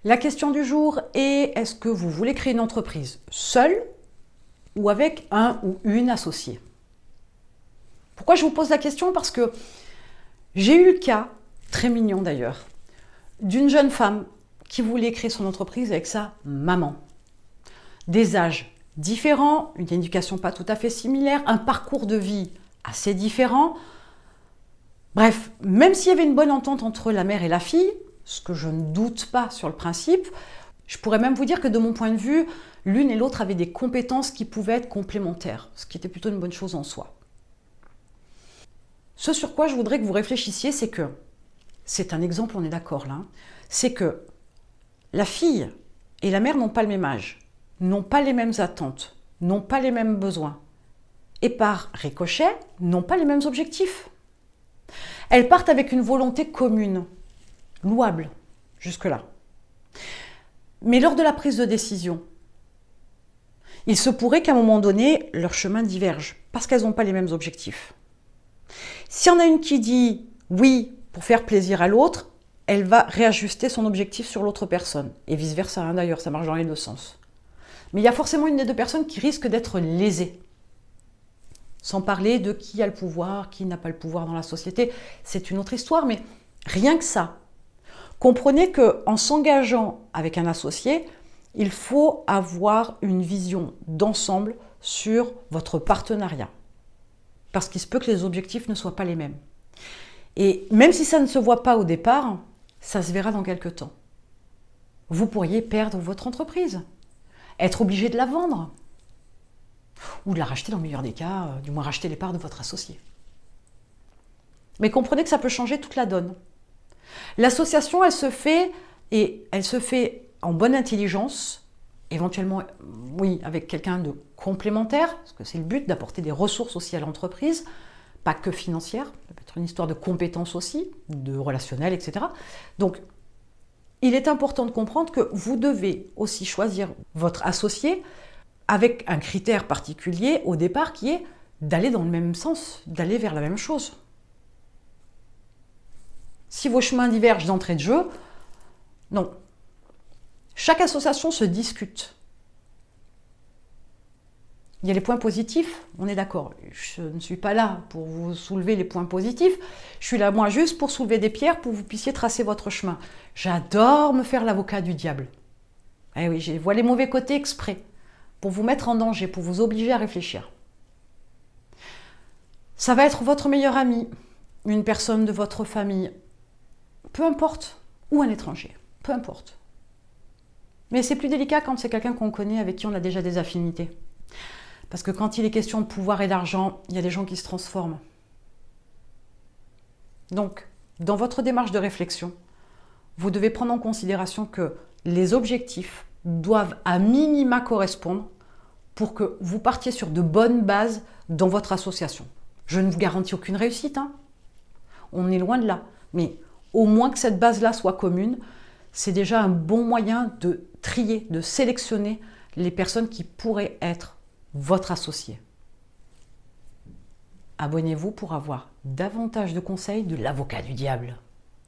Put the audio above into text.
La question du jour est, est-ce que vous voulez créer une entreprise seul ou avec un ou une associée? Pourquoi je vous pose la question? Parce que j'ai eu le cas, très mignon d'ailleurs, d'une jeune femme qui voulait créer son entreprise avec sa maman. Des âges différents, une éducation pas tout à fait similaire, un parcours de vie assez différent. Bref, même s'il y avait une bonne entente entre la mère et la fille, ce que je ne doute pas sur le principe, je pourrais même vous dire que de mon point de vue, l'une et l'autre avaient des compétences qui pouvaient être complémentaires, ce qui était plutôt une bonne chose en soi. Ce sur quoi je voudrais que vous réfléchissiez, c'est que, c'est un exemple, on est d'accord là, c'est que la fille et la mère n'ont pas le même âge, n'ont pas les mêmes attentes, n'ont pas les mêmes besoins, et par ricochet, n'ont pas les mêmes objectifs. Elles partent avec une volonté commune, louable, jusque-là. Mais lors de la prise de décision, il se pourrait qu'à un moment donné, leurs chemins divergent, parce qu'elles n'ont pas les mêmes objectifs. S'il y en a une qui dit oui pour faire plaisir à l'autre, elle va réajuster son objectif sur l'autre personne. Et vice-versa, d'ailleurs, ça marche dans les deux sens. Mais il y a forcément une des deux personnes qui risque d'être lésée. Sans parler de qui a le pouvoir, qui n'a pas le pouvoir dans la société. C'est une autre histoire, mais rien que ça. Comprenez qu'en s'engageant avec un associé, il faut avoir une vision d'ensemble sur votre partenariat. Parce qu'il se peut que les objectifs ne soient pas les mêmes. Et même si ça ne se voit pas au départ, ça se verra dans quelques temps. Vous pourriez perdre votre entreprise, être obligé de la vendre, ou de la racheter dans le meilleur des cas, du moins racheter les parts de votre associé. Mais comprenez que ça peut changer toute la donne. L'association, elle se fait en bonne intelligence, éventuellement, oui, avec quelqu'un de complémentaire, parce que c'est le but d'apporter des ressources aussi à l'entreprise, pas que financières, ça peut être une histoire de compétences aussi, de relationnel, etc. Donc, il est important de comprendre que vous devez aussi choisir votre associé avec un critère particulier au départ qui est d'aller dans le même sens, d'aller vers la même chose. Si vos chemins divergent d'entrée de jeu, non. Chaque association se discute. Il y a les points positifs, on est d'accord. Je ne suis pas là pour vous soulever les points positifs. Je suis là, moi, juste pour soulever des pierres pour que vous puissiez tracer votre chemin. J'adore me faire l'avocat du diable. Eh oui, je vois les mauvais côtés exprès, pour vous mettre en danger, pour vous obliger à réfléchir. Ça va être votre meilleur ami, une personne de votre famille, peu importe, ou un étranger, peu importe. Mais c'est plus délicat quand c'est quelqu'un qu'on connaît, avec qui on a déjà des affinités. Parce que quand il est question de pouvoir et d'argent, il y a des gens qui se transforment. Donc, dans votre démarche de réflexion, vous devez prendre en considération que les objectifs doivent à minima correspondre pour que vous partiez sur de bonnes bases dans votre association. Je ne vous garantis aucune réussite, hein. On est loin de là. Mais au moins que cette base-là soit commune, c'est déjà un bon moyen de trier, de sélectionner les personnes qui pourraient être votre associé. Abonnez-vous pour avoir davantage de conseils de l'avocat du diable.